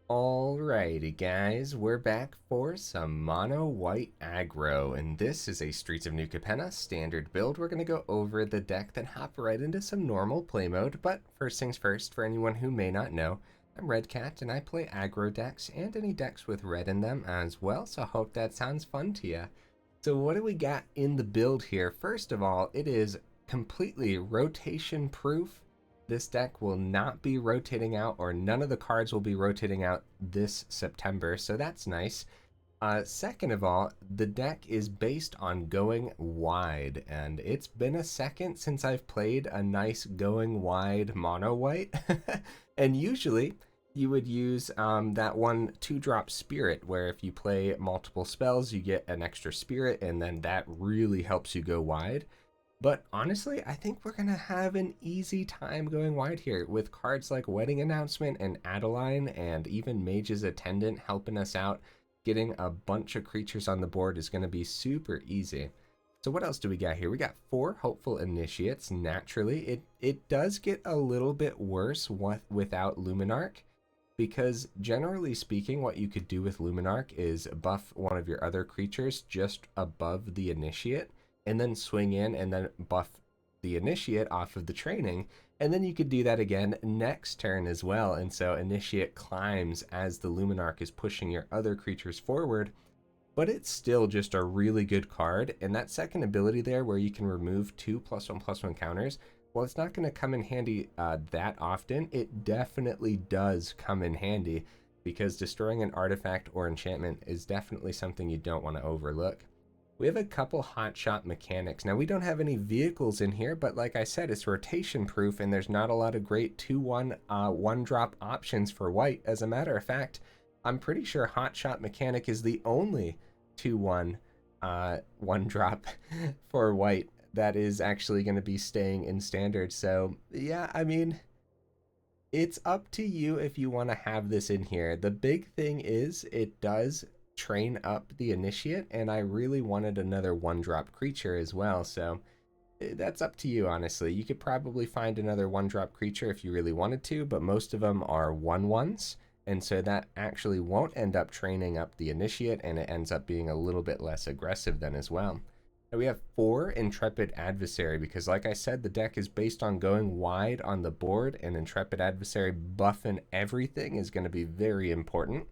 Alrighty guys, we're back for some mono white aggro, and this is a Streets of New Capenna standard build. We're going to go over the deck, then hop right into some normal play mode. But first things first, for anyone who may not know, I'm Red Cat and I play aggro decks and any decks with red in them as well, so I hope that sounds fun to you. So what do we got in the build here? First of all, it is completely rotation proof. This deck will not be rotating out, or none of the cards will be rotating out this September, so that's nice. Second of all, the deck is based on going wide, and it's been a second since I've played a nice going wide mono white. And usually you would use that one 2-drop spirit, where if you play multiple spells, you get an extra spirit, and then that really helps you go wide. But honestly, I think we're going to have an easy time going wide here with cards like Wedding Announcement and Adeline, and even Mage's Attendant helping us out. Getting a bunch of creatures on the board is going to be super easy. So what else do we got here? We got 4 Hopeful Initiates. Naturally, it does get a little bit worse without Luminarch, because generally speaking, what you could do with Luminarch is buff one of your other creatures just above the Initiate, and then swing in and then buff the Initiate off of the training, and then you could do that again next turn as well. And so Initiate climbs as the Luminarch is pushing your other creatures forward, but it's still just a really good card. And that second ability there, where you can remove 2 +1/+1 counters, well, it's not going to come in handy that often. It definitely does come in handy, because destroying an artifact or enchantment is definitely something you don't want to overlook. We have a couple Hotshot Mechanics. Now, we don't have any vehicles in here, but like I said, it's rotation proof, and there's not a lot of great 2/1 1-drop options for white. As a matter of fact, I'm pretty sure Hotshot Mechanic is the only 2/1 1-drop for white that is actually going to be staying in standard. So yeah, I mean, it's up to you if you want to have this in here. The big thing is it does train up the Initiate, and I really wanted another 1-drop creature as well, so that's up to you. Honestly, you could probably find another 1-drop creature if you really wanted to, but most of them are 1/1s, and so that actually won't end up training up the Initiate, and it ends up being a little bit less aggressive then as well. And we have 4 Intrepid Adversary, because like I said, the deck is based on going wide on the board, and Intrepid Adversary buffing everything is going to be very important.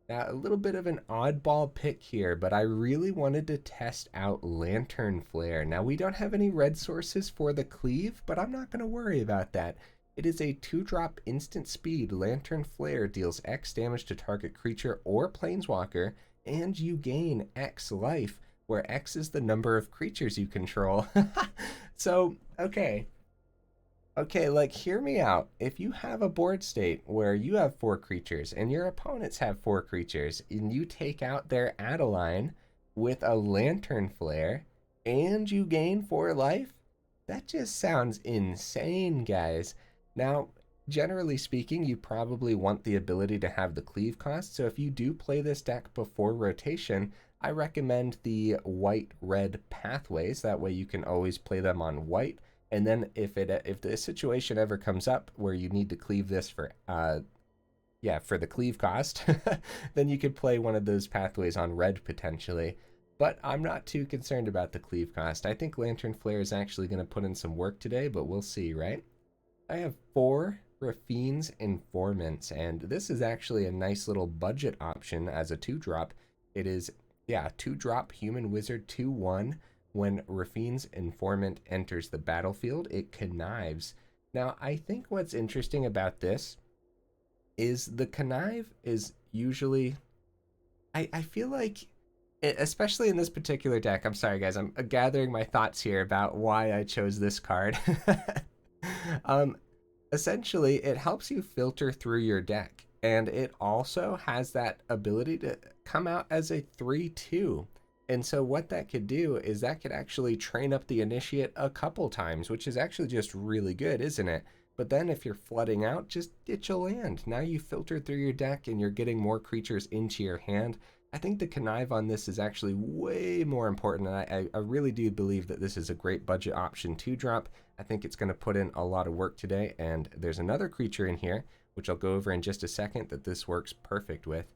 Now, a little bit of an oddball pick here, but I really wanted to test out Lantern Flare. Now, we don't have any red sources for the cleave, but I'm not going to worry about that. It is a 2-drop instant speed. Lantern Flare deals X damage to target creature or planeswalker, and you gain X life, where X is the number of creatures you control. So, okay. Okay, like, hear me out. If you have a board state where you have 4 creatures and your opponents have 4 creatures, and you take out their Adeline with a Lantern Flare and you gain 4 life, that just sounds insane, guys. Now, generally speaking, you probably want the ability to have the cleave cost, so if you do play this deck before rotation, I recommend the white-red pathways. That way you can always play them on white. And then if the situation ever comes up where you need to cleave this for the cleave cost, then you could play one of those pathways on red potentially. But I'm not too concerned about the cleave cost. I think Lantern Flare is actually going to put in some work today, but we'll see, right? I have 4 Raffine's Informants, and this is actually a nice little budget option as a 2-drop. It is, 2-drop Human Wizard 2/1. When Raffine's Informant enters the battlefield, it connives. Now, I think what's interesting about this is the connive is usually... I feel like, especially in this particular deck, I'm sorry guys, I'm gathering my thoughts here about why I chose this card. Essentially, it helps you filter through your deck, and it also has that ability to come out as a 3/2. And so what that could do is that could actually train up the Initiate a couple times, which is actually just really good, isn't it? But then if you're flooding out, just ditch a land. Now you filtered through your deck and you're getting more creatures into your hand. I think the connive on this is actually way more important, and I really do believe that this is a great budget option to drop. I think it's going to put in a lot of work today, and there's another creature in here which I'll go over in just a second, that this works perfect with.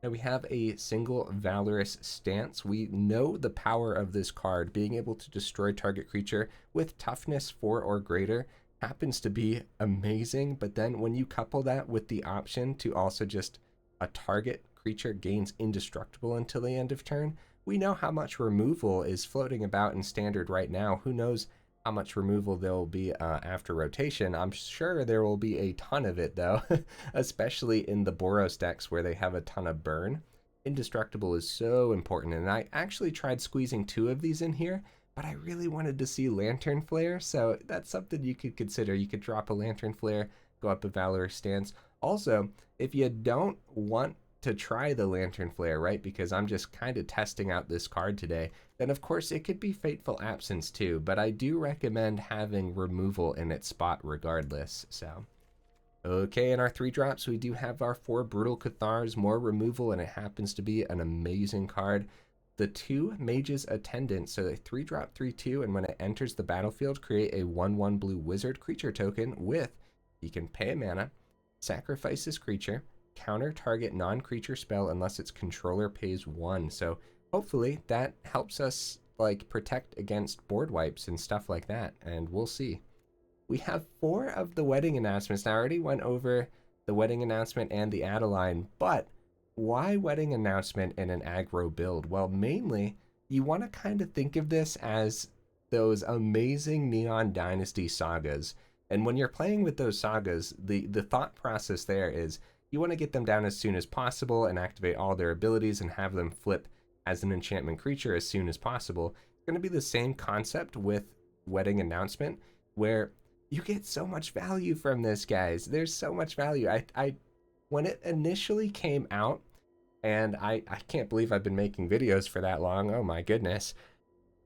Now we have a single Valorous Stance. We know the power of this card. Being able to destroy target creature with toughness 4 or greater happens to be amazing, but then when you couple that with the option to also just a target creature gains indestructible until the end of turn, we know how much removal is floating about in Standard right now. Who knows how much removal there will be after rotation. I'm sure there will be a ton of it though, especially in the Boros decks where they have a ton of burn. Indestructible is so important, and I actually tried squeezing 2 of these in here, but I really wanted to see Lantern Flare, so that's something you could consider. You could drop a Lantern Flare, go up a Valorous Stance. Also, if you don't want to try the Lantern Flare, right, because I'm just kind of testing out this card today, then of course it could be Fateful Absence too, but I do recommend having removal in its spot regardless. So okay, in our 3 drops we do have our 4 Brutal Cathars, more removal, and it happens to be an amazing card. The 2 Mage's Attendant, so a 3-drop 3/2, and when it enters the battlefield, create a 1/1 blue wizard creature token with, you can pay a mana, sacrifice this creature, counter target non-creature spell unless its controller pays 1. So hopefully that helps us like protect against board wipes and stuff like that, and we'll see. We have 4 of the wedding announcements. Now I already went over the wedding announcement and the Adeline, but why wedding announcement in an aggro build? Well, mainly you want to kind of think of this as those amazing Neon Dynasty sagas. And when you're playing with those sagas, the thought process there is you want to get them down as soon as possible and activate all their abilities and have them flip as an enchantment creature as soon as possible. It's going to be the same concept with wedding announcement, where you get so much value from this, guys. There's so much value. I when it initially came out, and I can't believe I've been making videos for that long. Oh my goodness.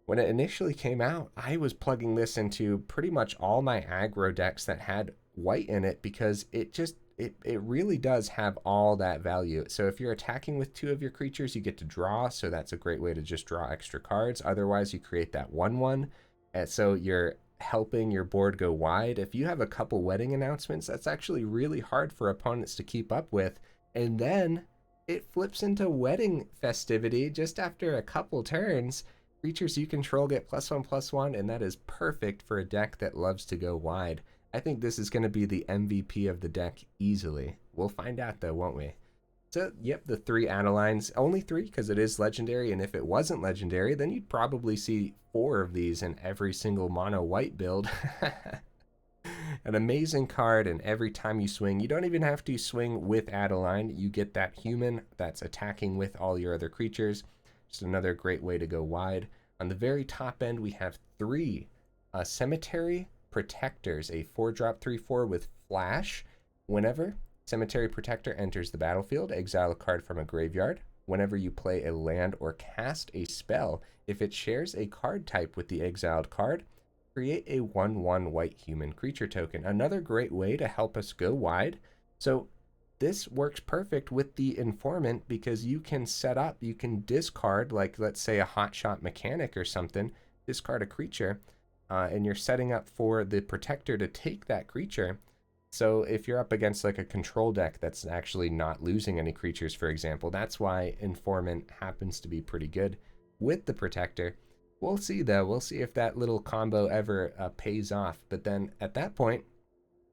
When it initially came out, I was plugging this into pretty much all my aggro decks that had white in it, because it just it really does have all that value. So if you're attacking with 2 of your creatures, you get to draw, so that's a great way to just draw extra cards. Otherwise, you create that 1/1, and so you're helping your board go wide. If you have a couple wedding announcements, that's actually really hard for opponents to keep up with, and then it flips into wedding festivity just after a couple turns. Creatures you control get +1/+1, and that is perfect for a deck that loves to go wide. I think this is going to be the MVP of the deck easily. We'll find out though, won't we? So, yep, the 3 Adelines. Only 3 because it is legendary, and if it wasn't legendary, then you'd probably see 4 of these in every single mono white build. An amazing card, and every time you swing, you don't even have to swing with Adeline. You get that human that's attacking with all your other creatures. Just another great way to go wide. On the very top end, we have 3 Cemetery Protectors, a 4-drop 3/4 with flash. Whenever Cemetery Protector enters the battlefield, exile a card from a graveyard. Whenever you play a land or cast a spell, if it shares a card type with the exiled card, create a 1/1 white human creature token. Another great way to help us go wide. So this works perfect with the Informant, because you can set up, you can discard, like let's say a Hotshot Mechanic or something, discard a creature, and you're setting up for the Protector to take that creature. So if you're up against like a control deck that's actually not losing any creatures, for example, that's why Informant happens to be pretty good with the Protector. We'll see though, we'll see if that little combo ever pays off. But then at that point,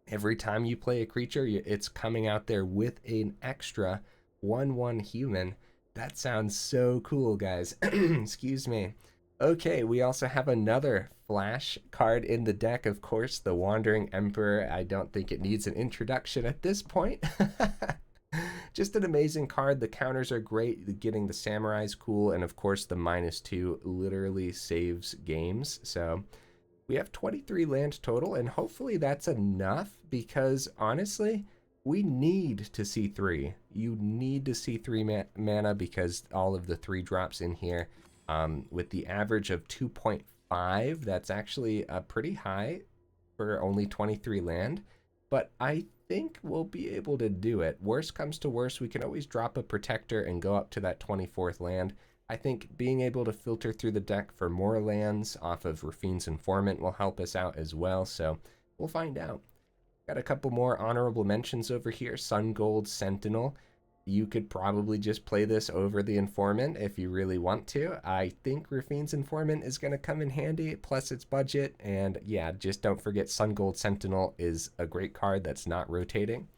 every time you play a creature, it's coming out there with an extra 1/1 human. That sounds so cool, guys. Excuse me. Okay, we also have another flash card in the deck, of course, the Wandering Emperor. I don't think it needs an introduction at this point. Just an amazing card. The counters are great. Getting the Samurai is cool, and of course the -2 literally saves games. So we have 23 land total, and hopefully that's enough, because honestly, we need to see 3. You need to see 3 mana, because all of the 3 drops in here, with the average of 2.5, that's actually pretty high for only 23 land. But I think we'll be able to do it. Worst comes to worst, we can always drop a Protector and go up to that 24th land. I think being able to filter through the deck for more lands off of Raffine's Informant will help us out as well, so we'll find out. Got a couple more honorable mentions over here. Sun Gold Sentinel. You could probably just play this over the Informant if you really want to. I think Raffine's Informant is going to come in handy, plus its budget. And yeah, just don't forget Sun Gold Sentinel is a great card that's not rotating.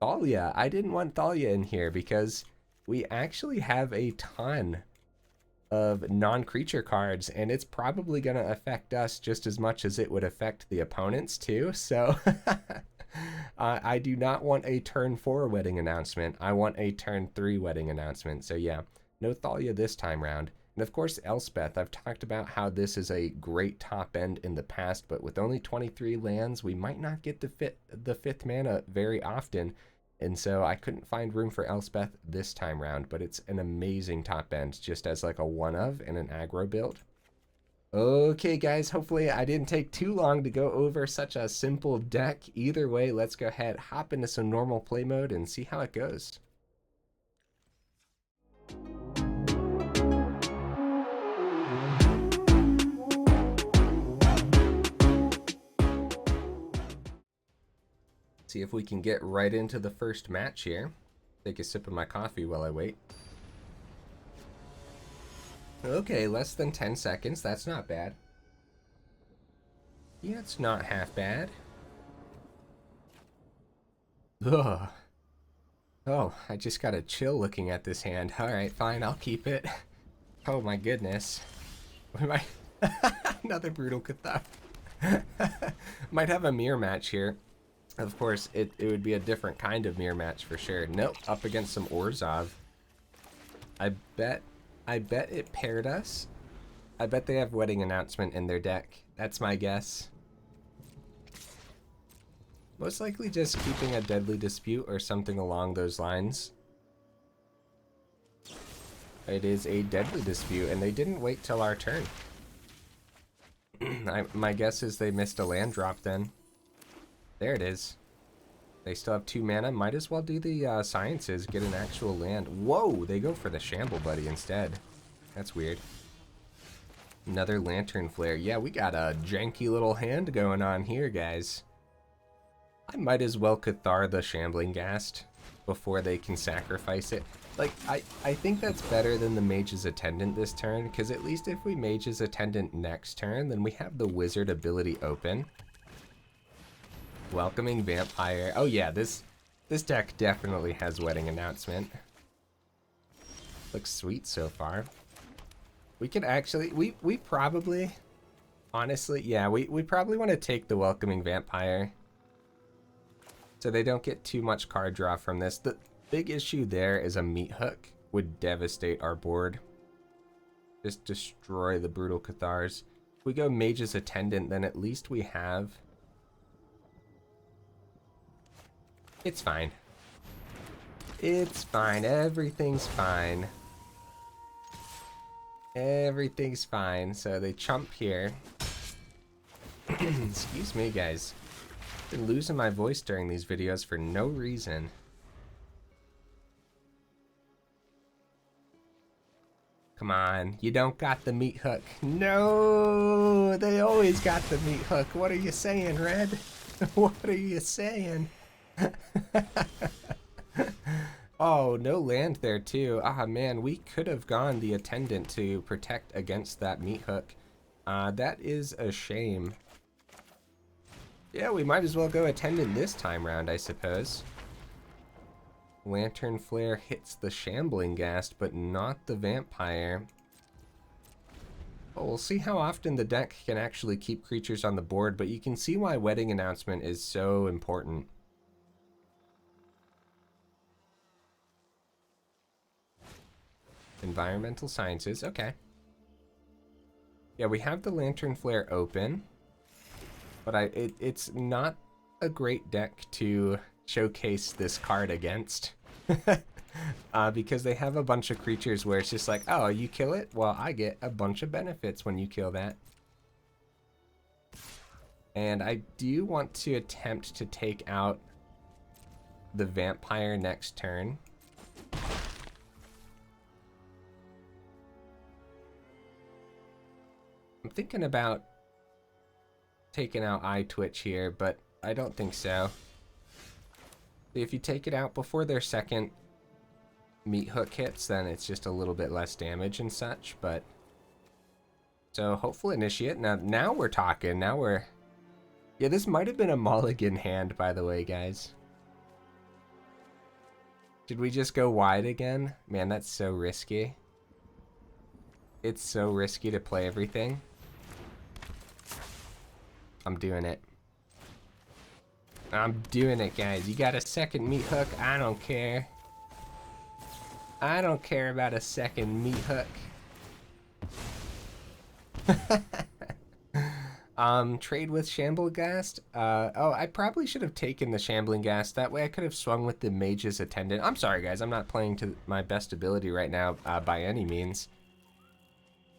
Thalia. I didn't want Thalia in here because we actually have a ton of non-creature cards, and it's probably going to affect us just as much as it would affect the opponents too. So I do not want a turn 4 wedding announcement. I want a turn 3 wedding announcement. So yeah, no Thalia this time round. And of course, Elspeth. I've talked about how this is a great top end in the past, but with only 23 lands, we might not get to fit the 5th mana very often. And so I couldn't find room for Elspeth this time round, but it's an amazing top end, just as like a one of in an aggro build. Okay, guys, hopefully I didn't take too long to go over such a simple deck. Either way, let's go ahead, hop into some normal play mode and see how it goes. See if we can get right into the first match here. Take a sip of my coffee while I wait. Okay, less than 10 seconds. That's not bad. Yeah, it's not half bad. Ugh. Oh, I just got a chill looking at this hand. Alright, fine, I'll keep it. Oh my goodness. What am I? Another Brutal Cathar. Might have a mirror match here. Of course, it would be a different kind of mirror match for sure. Nope, up against some Orzhov. I bet it paired us. I bet they have Wedding Announcement in their deck. That's my guess. Most likely just keeping a Deadly Dispute or something along those lines. It is a Deadly Dispute, and they didn't wait till our turn. My guess is they missed a land drop then. There it is. They still have 2 mana. Might as well do the sciences, get an actual land. Whoa, they go for the Shamble Buddy instead. That's weird. Another Lantern Flare. Yeah, we got a janky little hand going on here, guys. I might as well Cathar the Shambling Ghast before they can sacrifice it. Like, I think that's better than the Mage's Attendant this turn, because at least if we Mage's Attendant next turn, then we have the Wizard ability open. Welcoming Vampire. Oh yeah, this deck definitely has Wedding Announcement. Looks sweet so far. We could actually, we probably, honestly, yeah, we probably want to take the Welcoming Vampire, so they don't get too much card draw from this. The big issue there is a Meat Hook would devastate our board. Just destroy the Brutal Cathars. If we go Mage's Attendant, then at least we have... It's fine. It's fine. Everything's fine. Everything's fine. So they chump here. Excuse me, guys. Been losing my voice during these videos for no reason. Come on, you don't got the Meat Hook. No, they always got the Meat Hook. What are you saying, Red? What are you saying? Oh, no land there too. Ah man, we could have gone the Attendant to protect against that Meat Hook. That is a shame. Yeah, we might as well go Attendant this time round, I suppose. Lantern Flare hits the Shambling Ghast, but not the Vampire. Oh, we'll see how often the deck can actually keep creatures on the board, but you can see why Wedding Announcement is so important. Environmental Sciences, okay. Yeah, we have the Lantern Flare open, but it's not a great deck to showcase this card against. Because they have a bunch of creatures where it's just like, oh, you kill it? Well, I get a bunch of benefits when you kill that. And I do want to attempt to take out the Vampire next turn. I'm thinking about taking out Eye Twitch here, but I don't think so. If you take it out before their second meat hook hits, then it's just a little bit less damage and such, but... So, hopeful initiate. Now we're talking. Now we're... Yeah, this might have been a mulligan hand, by the way, guys. Did we just go wide again? Man, that's so risky. It's so risky to play everything. I'm doing it. I'm doing it, guys. You got a second meat hook? I don't care. I don't care about a second meat hook. Trade with Shamblegast. Oh, I probably should have taken the Shamblingast. That way I could have swung with the Mage's Attendant. I'm sorry, guys. I'm not playing to my best ability right now by any means.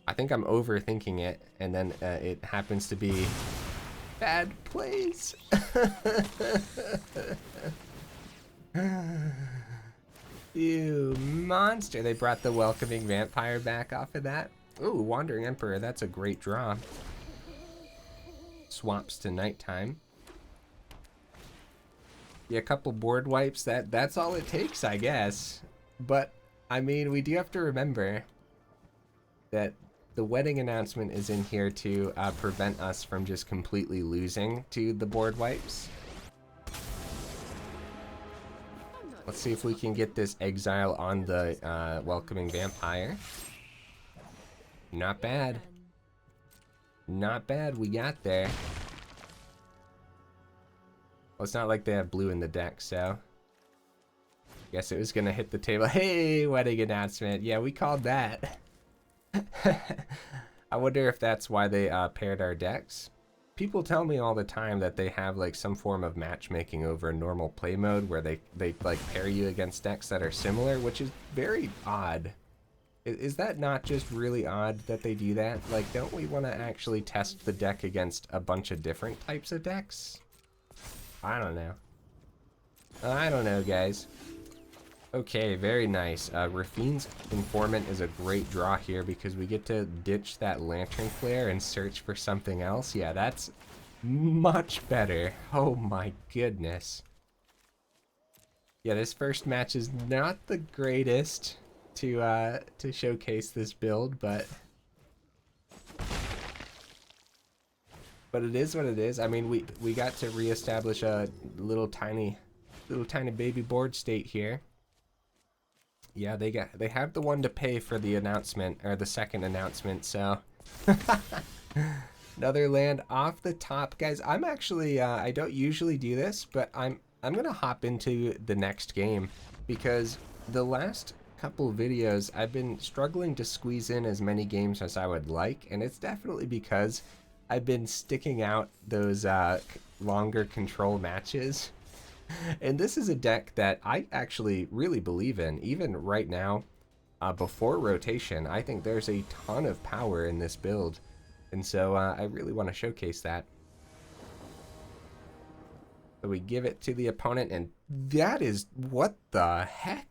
I think I'm overthinking it, and then it happens to be bad plays. You monster. They brought the Welcoming Vampire back off of that. Ooh, Wandering Emperor. That's a great draw. Swaps to nighttime. Yeah, a couple board wipes. That's all it takes, I guess. But, I mean, we do have to remember that the wedding announcement is in here to prevent us from just completely losing to the board wipes. Let's see if we can get this exile on the Welcoming Vampire. Not bad. Not bad, we got there. Well, it's not like they have blue in the deck, so... Guess it was gonna hit the table. Hey, wedding announcement. Yeah, we called that. I wonder if that's why they paired our decks. People tell me all the time that they have like some form of matchmaking over normal play mode where they like pair you against decks that are similar, which is very odd. Is that not just really odd that they do that? Like, don't we want to actually test the deck against a bunch of different types of decks? I don't know. I don't know, guys. Okay, very nice. Raffine's Informant is a great draw here because we get to ditch that Lantern Flare and search for something else. Yeah, that's much better. Oh my goodness. Yeah, this first match is not the greatest to showcase this build, but it is what it is. I mean, we got to reestablish a little tiny baby board state here. Yeah, they have the one to pay for the announcement, or the second announcement, so another land off the top. Guys, I'm actually I don't usually do this, but I'm gonna hop into the next game because the last couple videos I've been struggling to squeeze in as many games as I would like, and it's definitely because I've been sticking out those longer control matches. And this is a deck that I actually really believe in, even right now, before rotation. I think there's a ton of power in this build, and so I really want to showcase that. So we give it to the opponent, and that is, what the heck?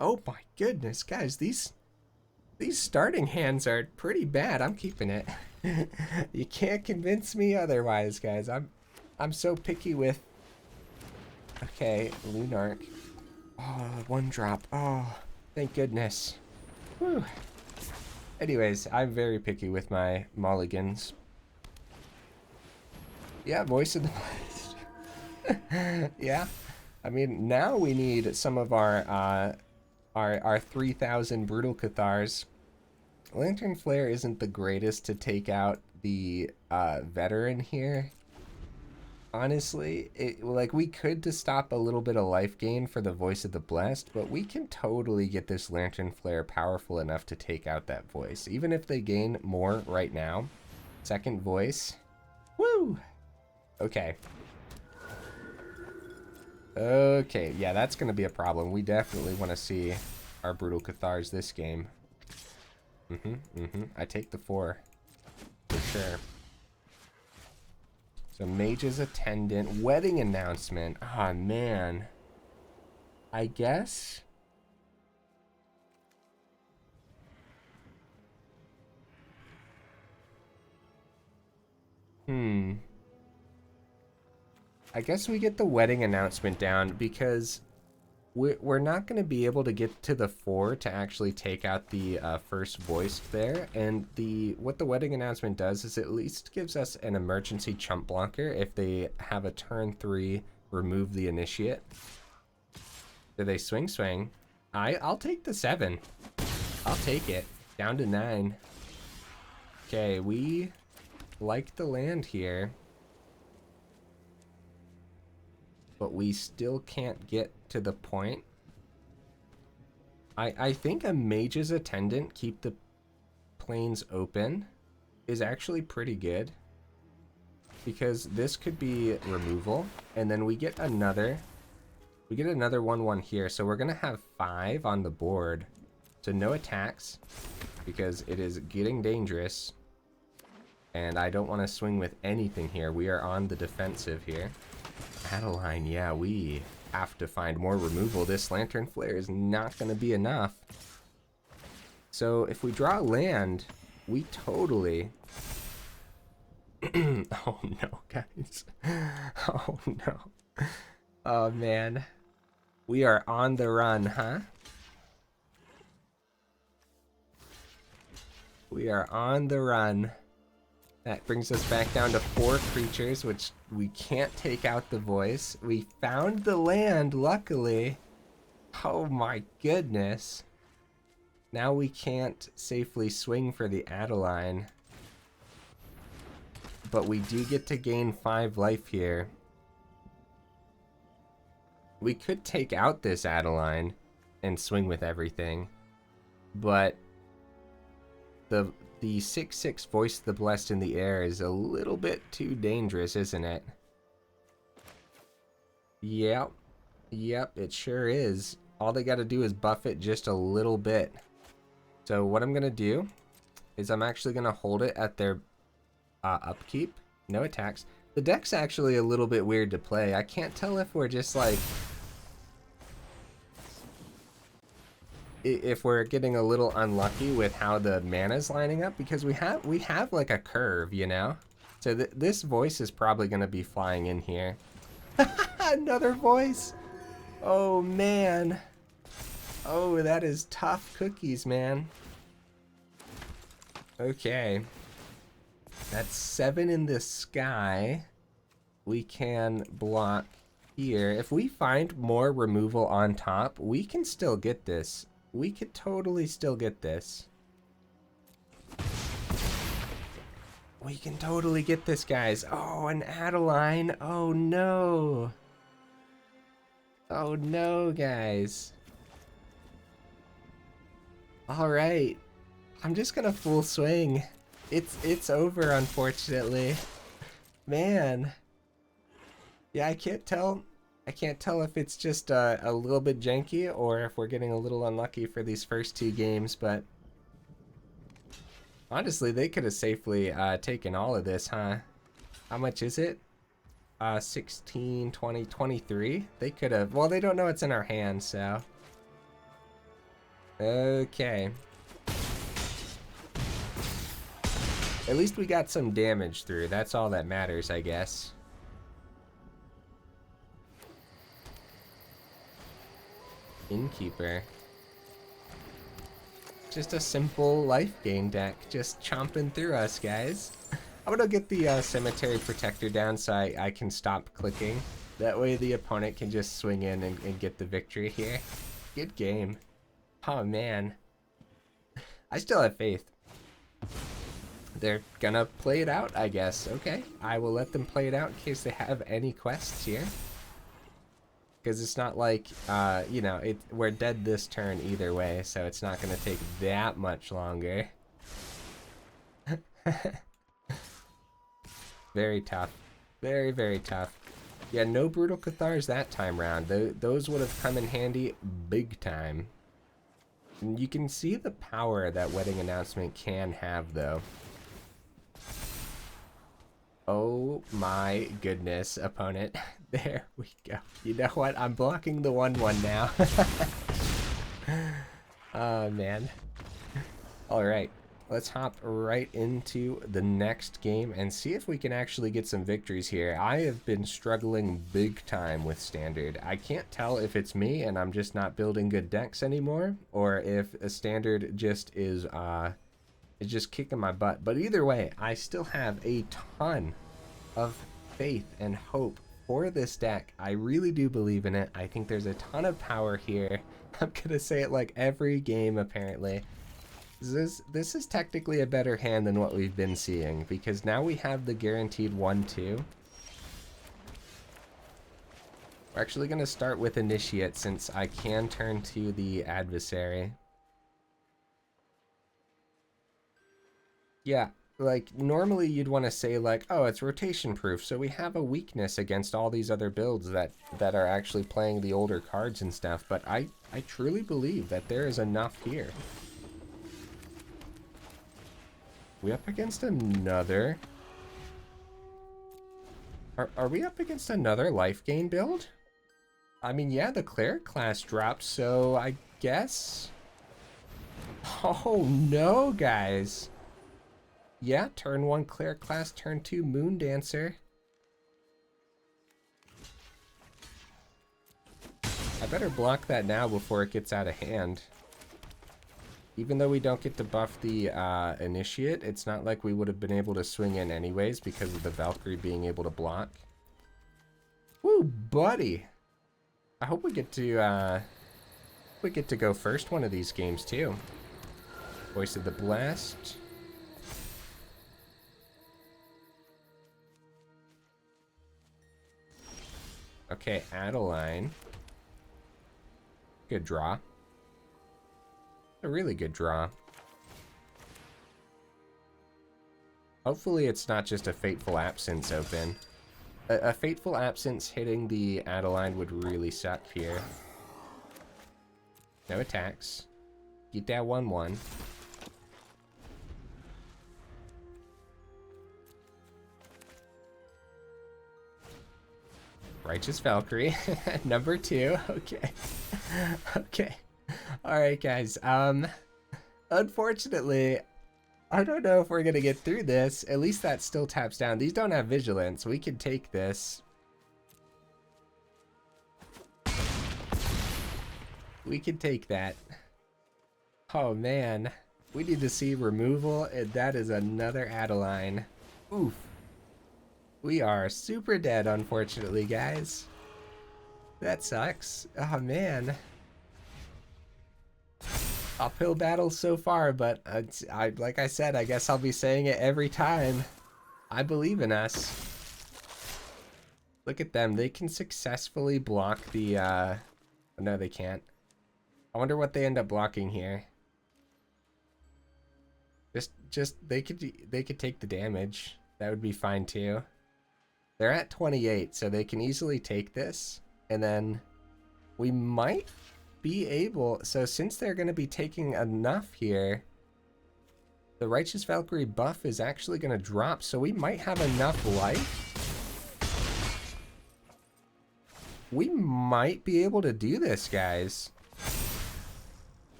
Oh my goodness, guys, these starting hands are pretty bad. I'm keeping it. You can't convince me otherwise, guys. I'm so picky with... Okay, Lunark. Oh, one drop. Oh, thank goodness. Whew. Anyways, I'm very picky with my mulligans. Yeah, Voice of the Blast. Yeah. I mean, now we need some of our 3,000 Brutal Cathars. Lantern Flare isn't the greatest to take out the veteran here. Honestly, like, we could to stop a little bit of life gain for the Voice of the Blessed, but we can totally get this Lantern Flare powerful enough to take out that Voice. Even if they gain more right now. Second Voice. Woo! Okay. Okay, yeah, that's going to be a problem. We definitely want to see our Brutal Cathars this game. I take the 4. For sure. So Mage's Attendant, wedding announcement. Ah, man. I guess. I guess we get the wedding announcement down because we're not going to be able to get to the 4 to actually take out the first voice there. And what the wedding announcement does is it at least gives us an emergency chump blocker if they have a turn 3 remove the initiate. Do they swing? I'll take the 7. I'll take it. Down to 9. Okay, we like the land here. But we still can't get to the point. I think a Mage's Attendant, keep the planes open, is actually pretty good. Because this could be removal, and then we get another 1/1 here, so we're gonna have 5 on the board. So no attacks, because it is getting dangerous. And I don't want to swing with anything here. We are on the defensive here. Adeline, yeah, we have to find more removal. This Lantern Flare is not going to be enough. So if we draw land, we totally... oh no, guys. Oh no. Oh man. We are on the run, huh? We are on the run. That brings us back down to 4 creatures, which we can't take out the voice. We found the land, luckily. Oh my goodness. Now we can't safely swing for the Adeline. But we do get to gain 5 life here. We could take out this Adeline and swing with everything. But the 6/6 Voice the Blessed in the air is a little bit too dangerous, isn't it? Yep, it sure is. All they gotta do is buff it just a little bit. So what I'm gonna do is I'm actually gonna hold it at their upkeep. No attacks. The deck's actually a little bit weird to play. I can't tell if we're just like... if we're getting a little unlucky with how the mana's lining up, because we have like a curve, you know? So this voice is probably going to be flying in here. Another voice. Oh man. Oh, that is tough cookies, man. Okay. That's 7 in the sky. We can block here. If we find more removal on top, we can still get this. We could totally still get this. We can totally get this, guys. Oh, an Adeline. Oh, no. Oh, no, guys. All right. I'm just going to full swing. It's over, unfortunately. Man. Yeah, I can't tell if it's just a little bit janky or if we're getting a little unlucky for these first 2 games, but honestly, they could have safely taken all of this, huh? How much is it? 16, 20, 23? They could have... well, they don't know it's in our hand, so... okay. At least we got some damage through. That's all that matters, I guess. Innkeeper. Just a simple life gain deck, just chomping through us, guys. I'm gonna get the Cemetery Protector down so I can stop clicking. That way the opponent can just swing in and get the victory here. Good game. Oh man. I still have faith. They're gonna play it out, I guess. Okay, I will let them play it out in case they have any quests here. Because it's not like, you know, we're dead this turn either way, so it's not going to take that much longer. Very tough. Very, very tough. Yeah, no Brutal Cathars that time round. Those would have come in handy big time. And you can see the power that Wedding Announcement can have, though. Oh my goodness, opponent. There we go. You know what? I'm blocking the 1/1 now. Oh man. Alright. let's hop right into the next game and see if we can actually get some victories here. I have been struggling big time with Standard. I can't tell if it's me and I'm just not building good decks anymore, or if a Standard just is just kicking my butt. But either way, I still have a ton of faith and hope for this deck. I really do believe in it. I think there's a ton of power here. I'm gonna say it like every game apparently. This is technically a better hand than what we've been seeing, because now we have the guaranteed 1-2. We're actually going to start with Initiate since I can turn to the Adversary. Yeah, like normally you'd want to say like, oh, it's rotation proof, so we have a weakness against all these other builds that are actually playing the older cards and stuff, but I truly believe that there is enough here. We up against another... Are we up against another life gain build? I mean, yeah, the cleric class dropped, so I guess... Oh, no, guys. Yeah, turn 1 cleric class, turn 2 moon dancer. I better block that now before it gets out of hand. Even though we don't get to buff the Initiate, it's not like we would have been able to swing in anyways because of the Valkyrie being able to block. Woo, buddy! I hope we get to go first one of these games too. Voice of the Blast. Okay, Adeline. Good draw. A really good draw. Hopefully it's not just a Fateful Absence open. A Fateful Absence hitting the Adeline would really suck here. No attacks. Get that 1-1. Righteous Valkyrie. Number 2. Okay. Okay. Alright, guys. Unfortunately, I don't know if we're gonna get through this. At least that still taps down. These don't have Vigilance. We can take this. We can take that. Oh, man. We need to see removal, and that is another Adeline. Oof. We are super dead, unfortunately, guys. That sucks. Oh, man. Uphill battle so far, but like I said, I guess I'll be saying it every time. I believe in us. Look at them. They can successfully block the... No, they can't. I wonder what they end up blocking here. Just they could take the damage. That would be fine too. They're at 28, so they can easily take this, and then we might be able... So since they're going to be taking enough here, the Righteous Valkyrie buff is actually going to drop, so we might have enough life. We might be able to do this, guys.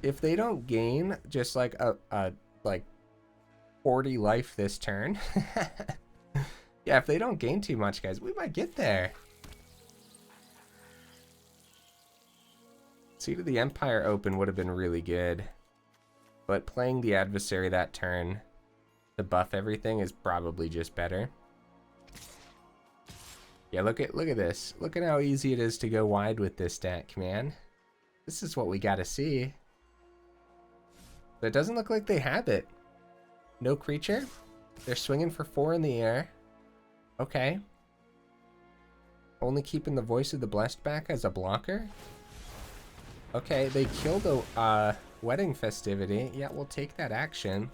If they don't gain just like like 40 life this turn. Yeah, if they don't gain too much, guys, we might get there. Seat of the Empire open would have been really good, but playing the Adversary that turn to buff everything is probably just better. Yeah, look at this. Look at how easy it is to go wide with this deck, man. This is what we gotta see. But it doesn't look like they have it. No creature. They're swinging for 4 in the air. Okay. Only keeping the Voice of the Blessed back as a blocker. Okay, they killed a wedding festivity. Yeah, we'll take that action.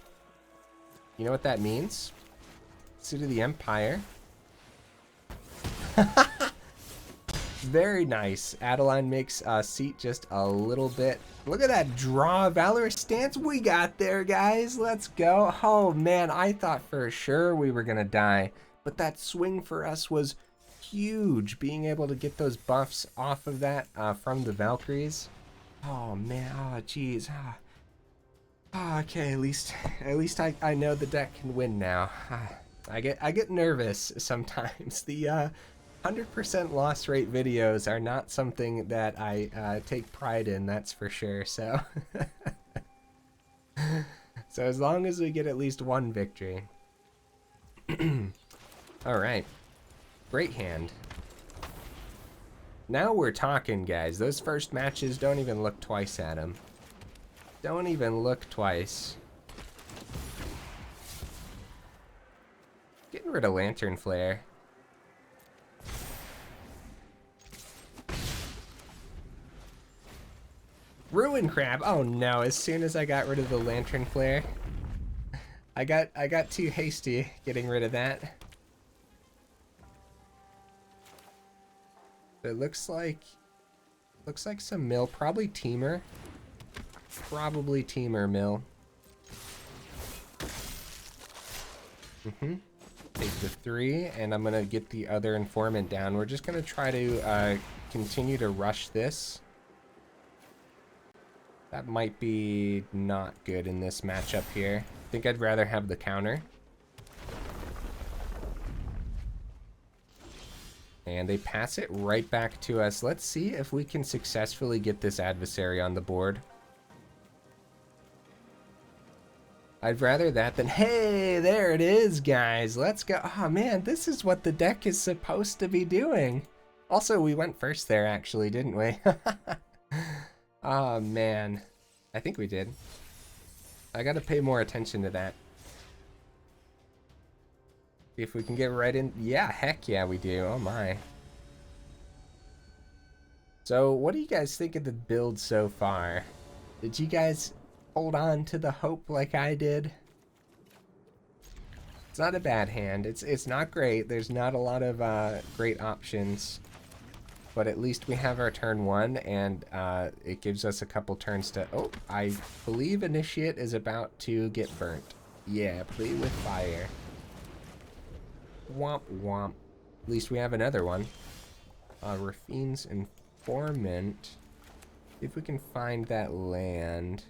You know what that means? Suit of the Empire. Very nice. Adeline makes Seat just a little bit. Look at that draw. Valorous Stance. We got there, guys. Let's go. Oh, man. I thought for sure we were going to die. But that swing for us was huge. Being able to get those buffs off of that from the Valkyries. Oh, man. Oh, jeez. Okay, at least I know the deck can win now. I get nervous sometimes. The 100% loss rate videos are not something that I take pride in, that's for sure. So so as long as we get at least one victory. All right, great hand. Now we're talking, guys. Those first matches, don't even look twice at them. Don't even look twice. Getting rid of Lantern Flare. Ruin Crab. Oh no, as soon as I got rid of the Lantern Flare, I got too hasty getting rid of that. It looks like some mill, probably Teamer. Probably Teamer mill. Take the 3, and I'm gonna get the other Informant down. We're just gonna try to continue to rush this. That might be not good in this matchup here. I think I'd rather have the counter. And they pass it right back to us. Let's see if we can successfully get this adversary on the board. I'd rather that than, hey, there it is, guys. Let's go. Oh, man, this is what the deck is supposed to be doing. Also, we went first there, actually, didn't we? Oh, man. I think we did. I gotta pay more attention to that. See if we can get right in. Yeah, heck yeah, we do. Oh, my. So, what do you guys think of the build so far? Did you guys hold on to the hope like I did? It's not a bad hand. It's not great. There's not a lot of great options, but at least we have our turn 1, and it gives us a couple turns to... Oh, I believe Initiate is about to get burnt. Yeah, play with fire. Womp womp. At least we have another one. Raffine's Informant. See if we can find that land.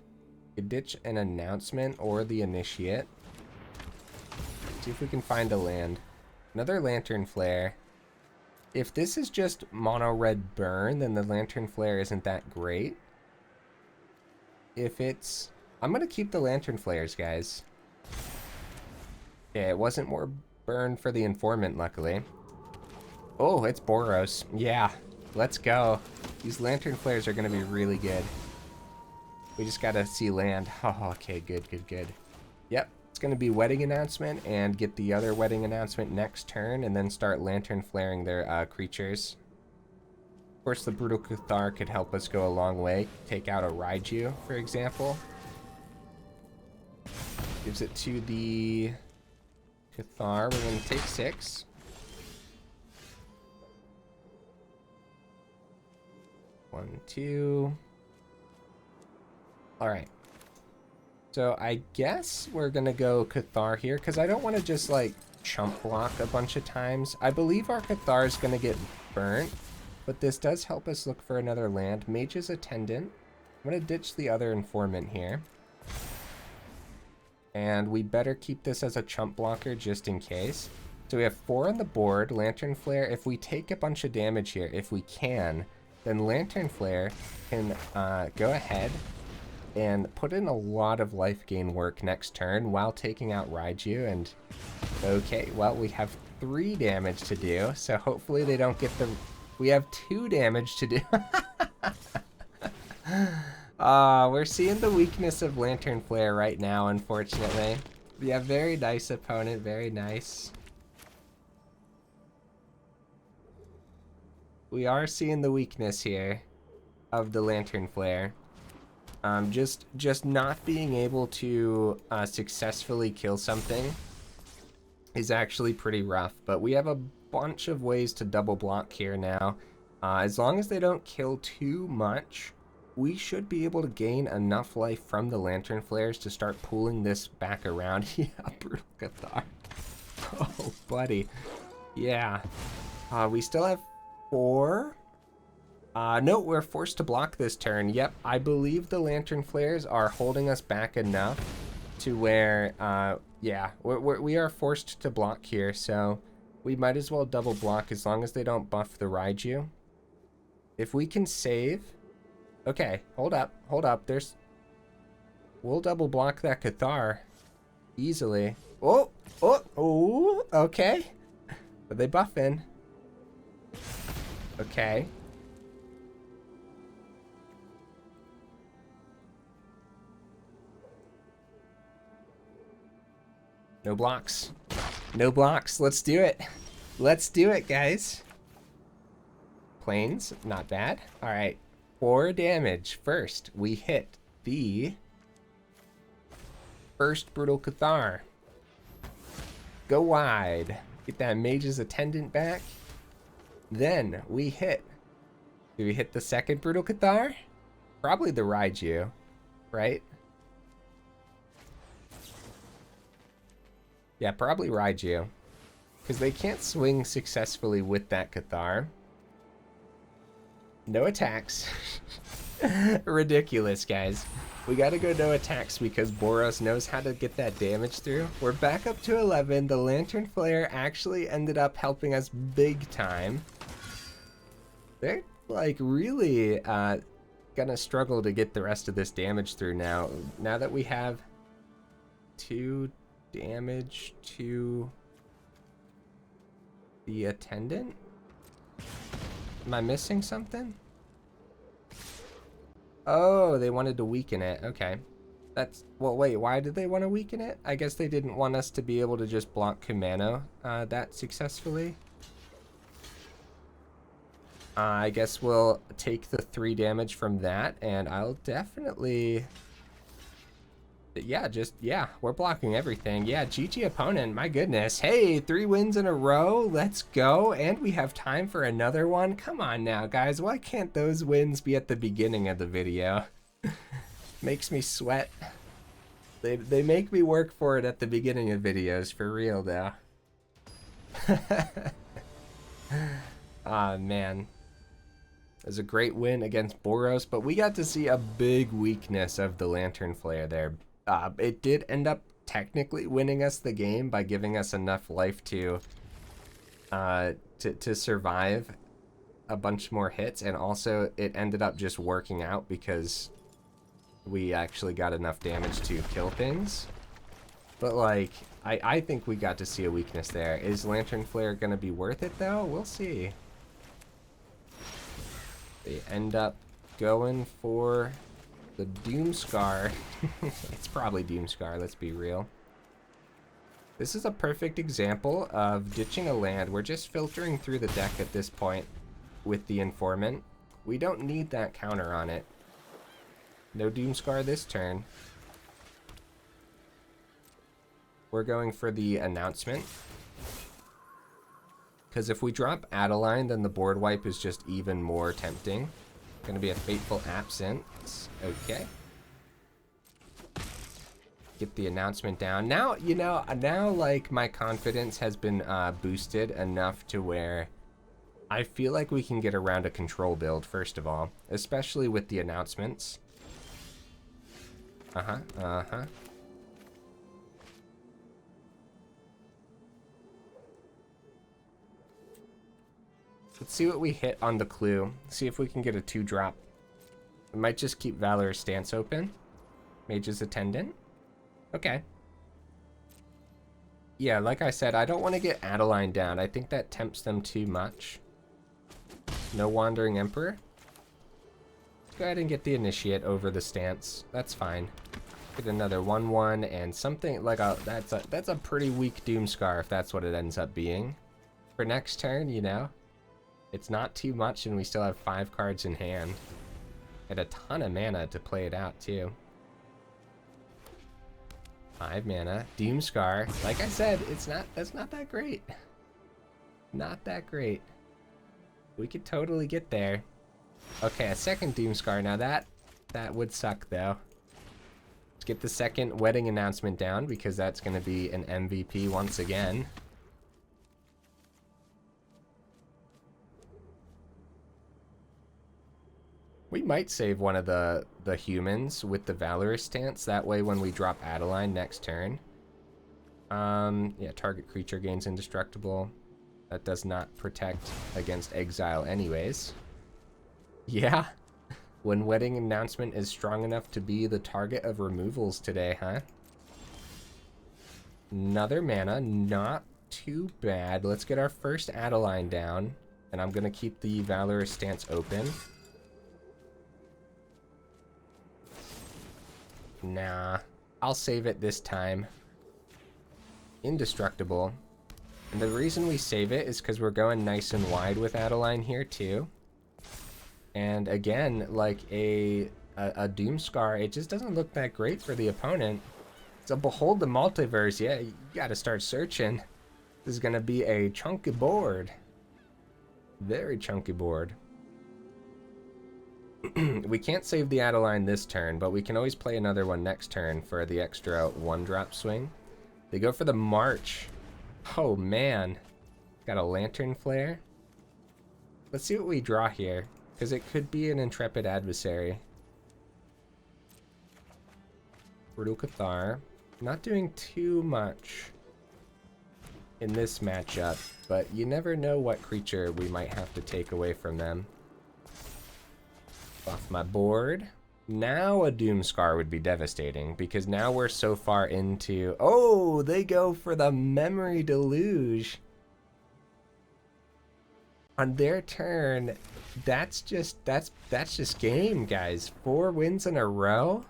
Ditch an announcement or the Initiate. See if we can find a land. Another Lantern Flare. If this is just mono red burn, then the Lantern Flare isn't that great. If it's... I'm gonna keep the Lantern Flares, guys. Yeah, it wasn't more burn for the Informant, luckily. Oh, it's Boros. Yeah, let's go. These Lantern Flares are gonna be really good. We just gotta see land. Oh, okay, good. Yep, it's gonna be Wedding Announcement and get the other Wedding Announcement next turn, and then start Lantern Flaring their creatures. Of course, the Brutal Cathar could help us go a long way. Take out a Raiju, for example. Gives it to the Cathar. We're gonna take 6. One, 2. Alright. So I guess we're gonna go Cathar here, because I don't want to just like chump block a bunch of times. I believe our Cathar is gonna get burnt, but this does help us look for another land. Mage's Attendant. I'm gonna ditch the other Informant here. And we better keep this as a chump blocker just in case. So we have 4 on the board. Lantern Flare. If we take a bunch of damage here, if we can, then Lantern Flare can go ahead and put in a lot of life gain work next turn while taking out Raiju. And okay, well, we have 3 damage to do, so hopefully they don't get the... We have 2 damage to do. We're seeing the weakness of Lantern Flare right now, unfortunately. Yeah, very nice opponent, very nice. We are seeing the weakness here of the Lantern Flare. Just not being able to successfully kill something is actually pretty rough, but we have a bunch of ways to double block here now. As long as they don't kill too much, we should be able to gain enough life from the Lantern Flares to start pulling this back around. Yeah, Brutal Cathar. Oh, buddy. Yeah. We still have 4 No, we're forced to block this turn. Yep, I believe the Lantern Flares are holding us back enough to where, yeah, we are forced to block here, so we might as well double block as long as they don't buff the Raiju. If we can save... Okay, hold up, we'll double block that Cathar easily. Oh, okay. But they buff in. Okay. No blocks. No blocks. Let's do it. Let's do it, guys. Planes, not bad. All right. 4 damage. First, we hit the first Brutal Cathar. Go wide. Get that Mage's Attendant back. Then we hit... Do we hit the second Brutal Cathar? Probably the Raiju, right? Yeah, probably Raiju. Because they can't swing successfully with that Cathar. No attacks. Ridiculous, guys. We gotta go no attacks because Boros knows how to get that damage through. We're back up to 11. The Lantern Flare actually ended up helping us big time. They're, like, really gonna struggle to get the rest of this damage through now. Now that we have 2 damage to the Attendant? Am I missing something? Oh, they wanted to weaken it. Okay. That's... Well, wait, why did they want to weaken it? I guess they didn't want us to be able to just block Capenna that successfully. I guess we'll take the 3 damage from that, and I'll definitely... Yeah, we're blocking everything. Yeah, GG opponent, my goodness. Hey, 3 wins in a row, let's go. And we have time for another one. Come on now, guys, why can't those wins be at the beginning of the video? Makes me sweat. They make me work for it at the beginning of videos, for real though. Ah, man. It was a great win against Boros, but we got to see a big weakness of the Lantern Flare there. It did end up technically winning us the game by giving us enough life to survive a bunch more hits, and also it ended up just working out because we actually got enough damage to kill things. But like, I think we got to see a weakness there. Is Lantern Flare gonna be worth it though? We'll see. They end up going for the Doomscar. It's probably Doomscar, let's be real. This is a perfect example of ditching a land. We're just filtering through the deck at this point with the Informant. We don't need that counter on it. No Doomscar this turn. We're going for the Announcement. Because if we drop Adeline, then the board wipe is just even more tempting. Gonna be a Fateful Absence. Okay. Get the Announcement down. Now, you know, now like my confidence has been boosted enough to where I feel like we can get around a control build, first of all. Especially with the Announcements. Let's see what we hit on the clue. See if we can get a 2-drop. We might just keep Valorous Stance open. Mage's Attendant. Okay. Yeah, like I said, I don't want to get Adeline down. I think that tempts them too much. No Wandering Emperor. Let's go ahead and get the Initiate over the Stance. That's fine. Get another 1/1 and something like a... That's a pretty weak Doomscar if that's what it ends up being. For next turn, you know. It's not too much, and we still have 5 cards in hand. And a ton of mana to play it out, too. 5 mana. Doomscar. Like I said, that's not that great. Not that great. We could totally get there. Okay, a second Doomscar. Now that would suck, though. Let's get the second Wedding Announcement down, because that's going to be an MVP once again. We might save one of the humans with the Valorous Stance. That way when we drop Adeline next turn. Yeah, target creature gains indestructible. That does not protect against exile anyways. Yeah. When Wedding Announcement is strong enough to be the target of removals today, huh? Another mana, not too bad. Let's get our first Adeline down. And I'm gonna keep the Valorous Stance open. Nah, I'll save it this time. Indestructible. And the reason we save it is because we're going nice and wide with Adeline here too. And again, like a Doomscar, it just doesn't look that great for the opponent. So behold the multiverse. Yeah, you gotta start searching. This is gonna be a chunky board. Very chunky board. We can't save the Adeline this turn, but we can always play another one next turn for the extra 1-drop swing. They go for the March. Oh man. Got a Lantern Flare. Let's see what we draw here, because it could be an Intrepid Adversary. Brutal Cathar. Not doing too much in this matchup, but you never know what creature we might have to take away from them. Off my board. Now a Doomscar would be devastating, because now we're so far into... Oh, they go for the Memory Deluge. On their turn, that's just game, guys. 4 wins in a row?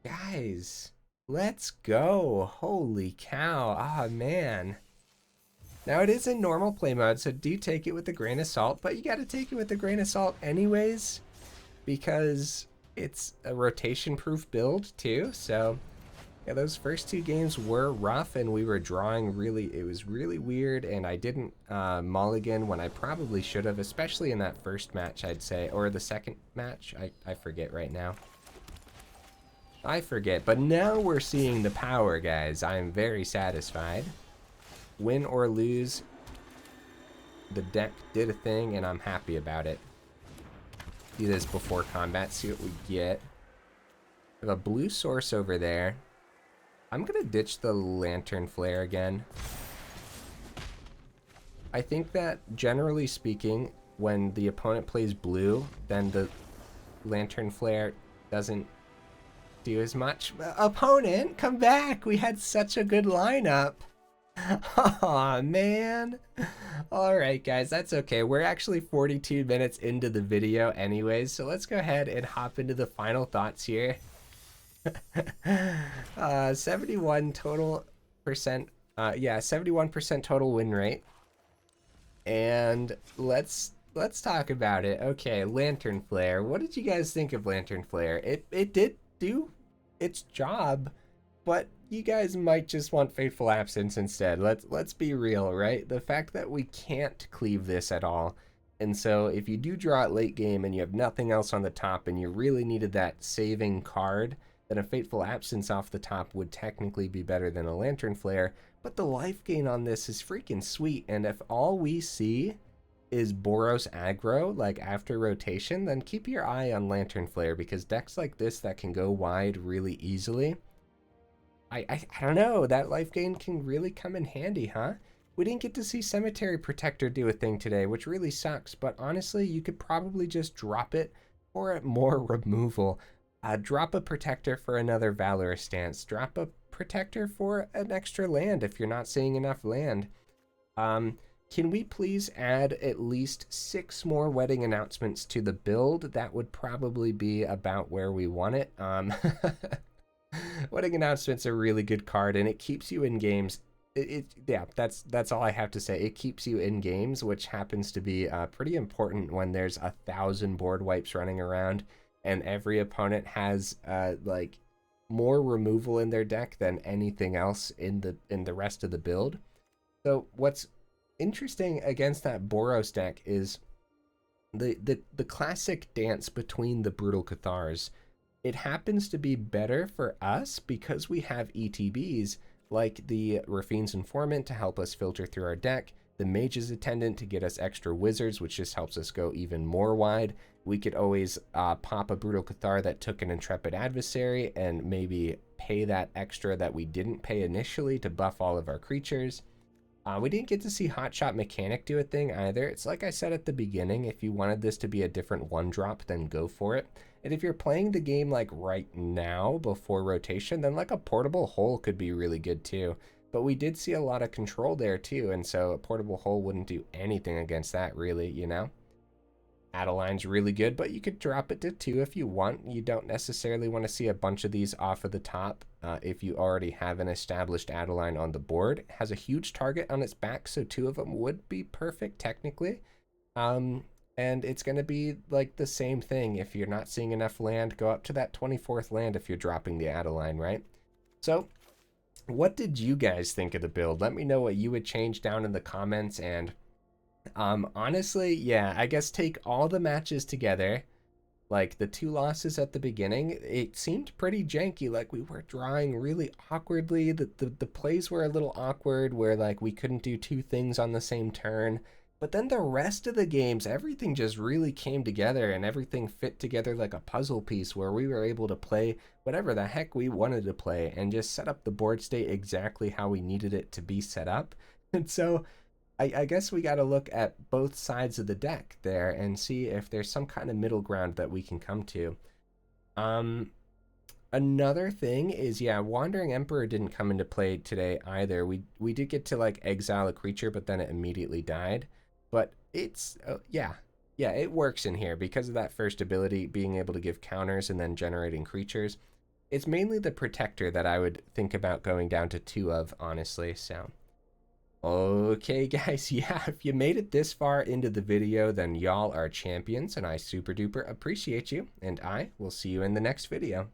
Guys, let's go. Holy cow. Ah, man. Now, it is in normal play mode, so do take it with a grain of salt, but you gotta take it with a grain of salt anyways, because it's a rotation-proof build too. So yeah, those first 2 games were rough, and we were drawing it was really weird, and I didn't mulligan when I probably should have, especially in that first match, I'd say, or the second match. I forget right now. I forget, but now we're seeing the power, guys. I am very satisfied. Win or lose, the deck did a thing, and I'm happy about it. Do this before combat, see what we get. We have a blue source over there. I'm gonna ditch the Lantern Flare again. I think that, generally speaking, when the opponent plays blue, then the Lantern Flare doesn't do as much. Opponent, come back! We had such a good lineup! Aw, man. Alright, guys, that's okay. We're actually 42 minutes into the video anyways, so let's go ahead and hop into the final thoughts here. 71 total percent, yeah, 71% total win rate. And let's talk about it. Okay, Lantern Flare. What did you guys think of Lantern Flare? It did do its job, but you guys might just want Fateful Absence instead. Let's be real, right? The fact that we can't cleave this at all, and so if you do draw it late game and you have nothing else on the top and you really needed that saving card, then a Fateful Absence off the top would technically be better than a Lantern Flare. But the life gain on this is freaking sweet, and if all we see is Boros aggro, like after rotation, then keep your eye on Lantern Flare, because decks like this that can go wide really easily, I don't know, that life gain can really come in handy, huh? We didn't get to see Cemetery Protector do a thing today, which really sucks, but honestly, you could probably just drop it for more removal. Drop a Protector for another Valorous Stance. Drop a Protector for an extra land if you're not seeing enough land. Can we please add at least 6 more Wedding Announcements to the build? That would probably be about where we want it. Wedding Announcement's a really good card, and it keeps you in games. Yeah, that's all I have to say. It keeps you in games, which happens to be pretty important when there's 1,000 board wipes running around, and every opponent has like more removal in their deck than anything else in the rest of the build. So what's interesting against that Boros deck is the classic dance between the Brutal Cathars. It happens to be better for us because we have ETBs like the Raffine's Informant to help us filter through our deck, the Mage's Attendant to get us extra wizards, which just helps us go even more wide. We could always pop a Brutal Cathar that took an Intrepid Adversary and maybe pay that extra that we didn't pay initially to buff all of our creatures. We didn't get to see Hotshot Mechanic do a thing either. It's like I said at the beginning, if you wanted this to be a different one drop, then go for it. And if you're playing the game like right now before rotation, then like a Portable Hole could be really good too. But we did see a lot of control there too, and so a Portable Hole wouldn't do anything against that really, you know? Adeline's really good, but you could drop it to 2 if you want. You don't necessarily want to see a bunch of these off of the top if you already have an established Adeline on the board. It has a huge target on its back, so 2 of them would be perfect technically. And it's going to be like the same thing. If you're not seeing enough land, go up to that 24th land if you're dropping the Adeline, right? So what did you guys think of the build? Let me know what you would change down in the comments. And honestly, yeah, I guess take all the matches together, like the 2 losses at the beginning, it seemed pretty janky. Like we were drawing really awkwardly. The plays were a little awkward where like we couldn't do 2 things on the same turn. But then the rest of the games, everything just really came together and everything fit together like a puzzle piece where we were able to play whatever the heck we wanted to play and just set up the board state exactly how we needed it to be set up. And so I guess we got to look at both sides of the deck there and see if there's some kind of middle ground that we can come to. Another thing is, yeah, Wandering Emperor didn't come into play today either. We did get to like exile a creature, but then it immediately died. But it's, yeah, it works in here because of that first ability, being able to give counters and then generating creatures. It's mainly the Protector that I would think about going down to 2 of, honestly, so. Okay, guys, yeah, if you made it this far into the video, then y'all are champions, and I super duper appreciate you, and I will see you in the next video.